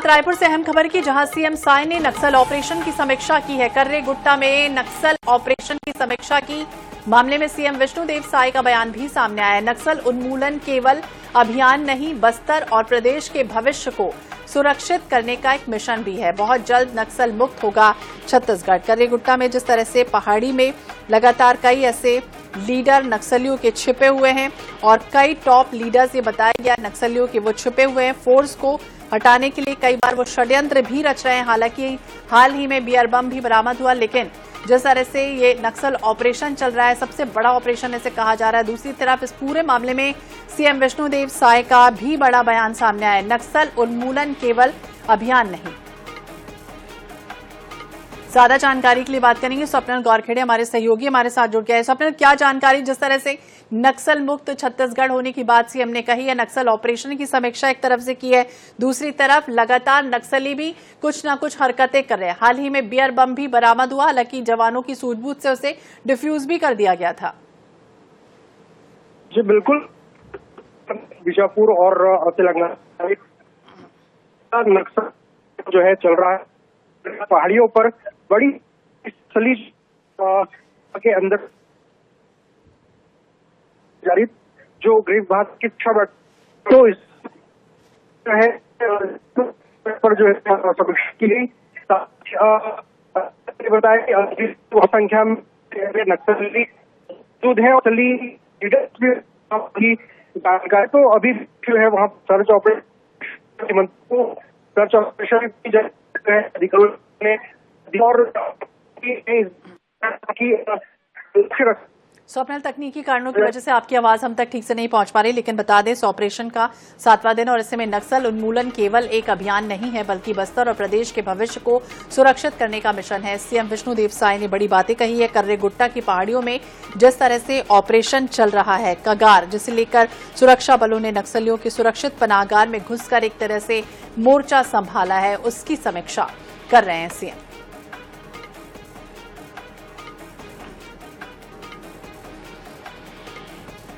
रायपुर से अहम खबर की, जहां सीएम साय ने नक्सल ऑपरेशन की समीक्षा की है। कर्रे गुट्टा में नक्सल ऑपरेशन की समीक्षा की मामले में सीएम विष्णुदेव साय का बयान भी सामने आया है। नक्सल उन्मूलन केवल अभियान नहीं, बस्तर और प्रदेश के भविष्य को सुरक्षित करने का एक मिशन भी है। बहुत जल्द नक्सल मुक्त होगा छत्तीसगढ़। कर्रे गुट्टा में जिस तरह से पहाड़ी में लगातार कई ऐसे लीडर नक्सलियों के छिपे हुए हैं और कई टॉप लीडर्स ये बताया गया नक्सलियों के वो छिपे हुए हैं। फोर्स को हटाने के लिए कई बार वो षड्यंत्र भी रच रहे हैं। हालांकि हाल ही में बियर बम भी बरामद हुआ, लेकिन जिस तरह से ये नक्सल ऑपरेशन चल रहा है, सबसे बड़ा ऑपरेशन इसे कहा जा रहा है। दूसरी तरफ इस पूरे मामले में सीएम विष्णुदेव साय का भी बड़ा बयान सामने आया। नक्सल उन्मूलन केवल अभियान नहीं। ज्यादा जानकारी के लिए बात करेंगे स्वप्निल गौरखेड़े, हमारे सहयोगी हमारे साथ जुड़ गए हैं। स्वप्निल, क्या जानकारी, जिस तरह से नक्सल मुक्त छत्तीसगढ़ होने की बात सीएम ने कही है, नक्सल ऑपरेशन की समीक्षा एक तरफ से की है, दूसरी तरफ लगातार नक्सली भी कुछ न कुछ हरकतें कर रहे हैं। हाल ही में बियर बम भी बरामद हुआ, हालांकि जवानों की सूझबूझ से उसे डिफ्यूज भी कर दिया गया था। जी बिल्कुल, बीजापुर और तेलंगाना नक्सल जो है चल रहा है पहाड़ियों पर, बड़ी नक्सली के अंदर जारी जो गरीब भारत की तो इस है पर जो है समीक्षा की गई। बताया संख्या में नक्सली मौजूद है और लीडर्स भी जानकारी, तो अभी जो है वहाँ सर्च ऑपरेशन को सर्च ऑपरेशन की जाए अधिकारियों ने और स्वप्निल, तकनीकी कारणों की वजह से आपकी आवाज हम तक ठीक से नहीं पहुंच पा रही, लेकिन बता दें इस ऑपरेशन का 7वां दिन और इसमें नक्सल उन्मूलन केवल एक अभियान नहीं है, बल्कि बस्तर और प्रदेश के भविष्य को सुरक्षित करने का मिशन है। सीएम विष्णुदेव साय ने बड़ी बातें कही है। कर्रे गुट्टा की पहाड़ियों में जिस तरह से ऑपरेशन चल रहा है, कगार, जिसे लेकर सुरक्षा बलों ने नक्सलियों के सुरक्षित पनाहगार में घुसकर एक तरह से मोर्चा संभाला है, उसकी समीक्षा कर रहे हैं सीएम।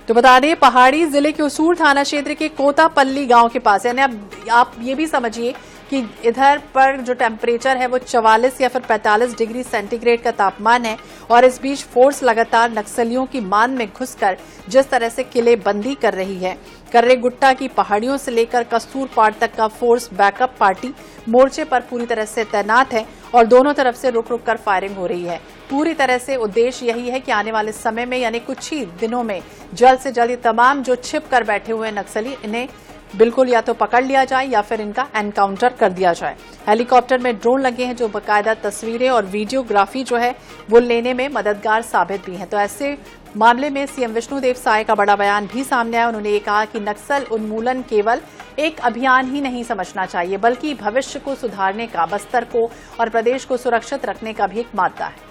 तो बता दें, पहाड़ी जिले के उसूर थाना क्षेत्र के कोतापल्ली गांव के पास, यानी अब आप ये भी समझिए कि इधर पर जो टेम्परेचर है वो 44 या फिर 45 डिग्री सेंटीग्रेड का तापमान है, और इस बीच फोर्स लगातार नक्सलियों की मान में घुसकर जिस तरह से किलेबंदी कर रही है। कर्रे गुट्टा की पहाड़ियों से लेकर कस्तूरपाड़ तक का फोर्स बैकअप पार्टी मोर्चे पर पूरी तरह से तैनात है और दोनों तरफ से रुक रुक कर फायरिंग हो रही है। पूरी तरह से उद्देश्य यही है कि आने वाले समय में, यानी कुछ ही दिनों में, जल्द से जल्द तमाम जो छिप कर बैठे हुए नक्सली, इन्हें बिल्कुल या तो पकड़ लिया जाए या फिर इनका एनकाउंटर कर दिया जाए। हेलीकॉप्टर में ड्रोन लगे हैं जो बाकायदा तस्वीरें और वीडियोग्राफी जो है वो लेने में मददगार साबित भी हैं। तो ऐसे मामले में सीएम विष्णुदेव साय का बड़ा बयान भी सामने आया। उन्होंने ये कहा कि नक्सल उन्मूलन केवल एक अभियान ही नहीं समझना चाहिए, बल्कि भविष्य को सुधारने का, बस्तर को और प्रदेश को सुरक्षित रखने का भी एक मादा है।